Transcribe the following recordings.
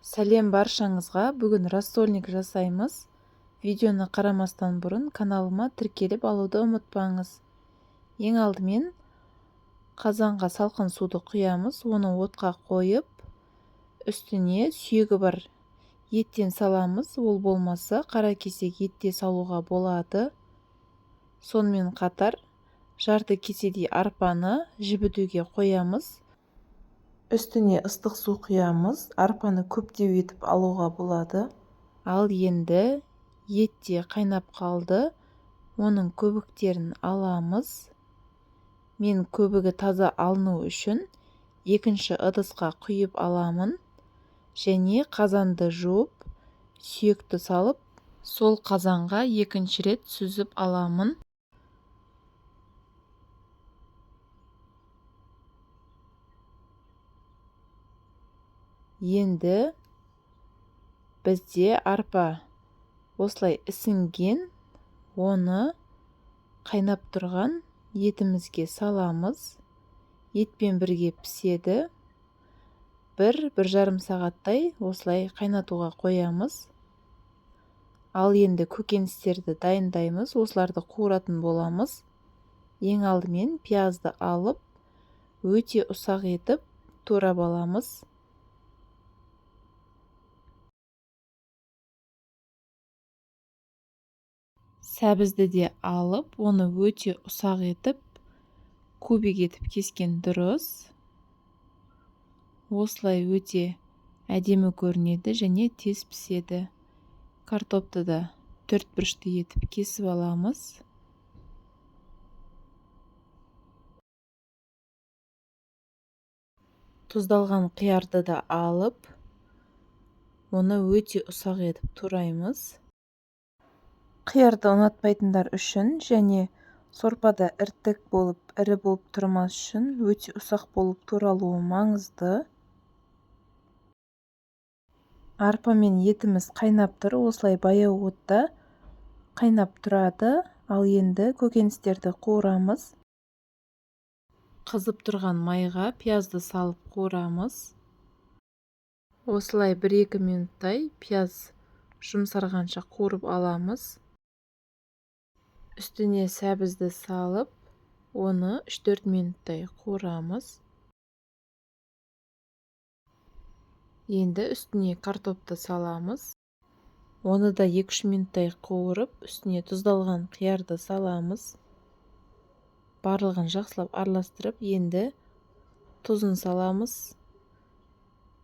Сәлем баршаңызға. Бүгін рассольник жасаймыз. Видеоны қарамастан бұрын каналыма тіркеліп алуды ұмытпаңыз. Ең алдымен қазанға салқын суды құямыз, оны отқа қойып, үстіне сүйегі бар еттен саламыз. Ол болмаса қара кесек етте салуға болады. Сонымен қатар жарты кеседей арпаны жібітуге қоямыз. Үстіне ыстық су құямыз. Арпаны көптеу етіп алуға болады. Ал енді етте қайнап қалды. Оның көбіктерін аламыз. Мен көбігі таза алыну үшін екінші ыдысқа құйып аламын. Және қазанды жуып, сүйекті салып, сол қазанға екінші рет сүзіп аламын. Енді бізде арпа осылай ісінген, оны қайнап тұрған етімізге саламыз. Етпен бірге піседі. бір жарым сағаттай осылай қайнатуға қоямыз. Ал енді көкөністерді дайындаймыз. Осыларды қуыратын боламыз. Ең алдымен пиязды алып, өте ұсақ етіп турап аламыз. Сәбізді де алып, оны өте ұсақ етіп, кубик етіп кескен дұрыс. Осылай өте әдемі көрінеді және тез піседі. Картопты да төрт бұрышты етіп кесіп аламыз. Тұздалған қиярды да алып, оны өте ұсақ етіп тураймыз. Қиярды ұнатпайтындар үшін және сорпада іртік болып, ірі болып тұрмас үшін өте ұсақ болып туралуы маңызды. Арпа мен етіміз қайнап тұр. Осылай баяу отта қайнап тұрады. Ал енді көкөністерді қуырамыз. Қызып тұрған майға пиязды салып қуырамыз. Осылай 1-2 минуттай пияз жұмсарғанша қуырып аламыз. Үстіне сәбізді салып, оны 3-4 минуттай қуырамыз. Енді үстіне картопты саламыз. Оны да 2-3 минуттай қуырып, үстіне тұздалған қиярды саламыз. Барлығын жақсылап араластырып, енді тұзын саламыз.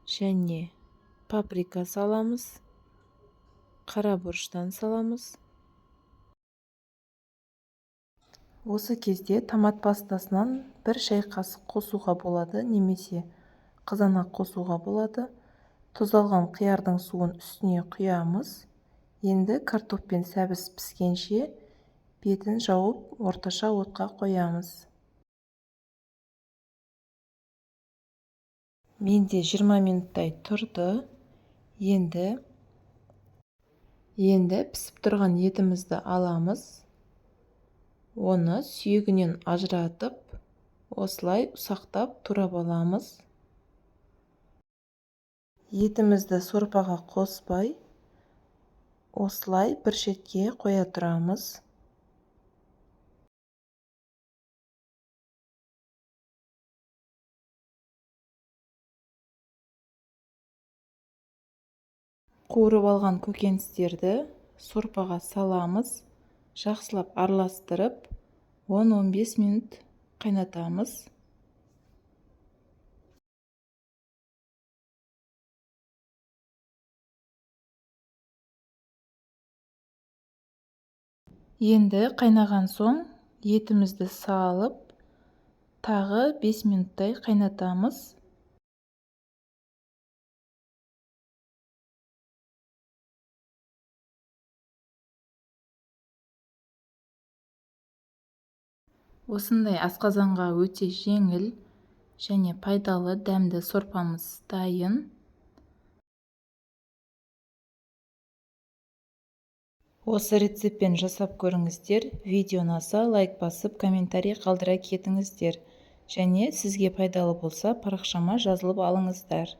Және паприка саламыз. Қара бұрыштан саламыз. Осы кезде томат пастасынан 1 шай қасық қосуға болады, немесе қызанақ қосуға болады. Тұздалған қиярдың суын үстіне құямыз. Енді картоп пен сәбіз піскенше бетін жауып, орташа отқа қоямыз. Менде 20 минуттай тұрды. Енді пісіп тұрған етімізді аламыз. Оны сүйегінен ажыратып, осылай ұсақтап турап аламыз. Етімізді сорпаға қоспай, осылай бір шетке қоя тұрамыз. Қуырып алған көкөністерді сорпаға саламыз. Жақсылап араластырып, 10-15 минут қайнатамыз. Енді қайнаған соң етімізді салып, тағы 5 минуттай қайнатамыз. Осындай асқазанға өте жеңіл және пайдалы дәмді сорпамыз дайын. Осы рецептпен жасап көріңіздер. Видео ұнаса лайк басып, комментарий қалдыра кетіңіздер. Және сізге пайдалы болса, парақшама жазылып алыңыздар.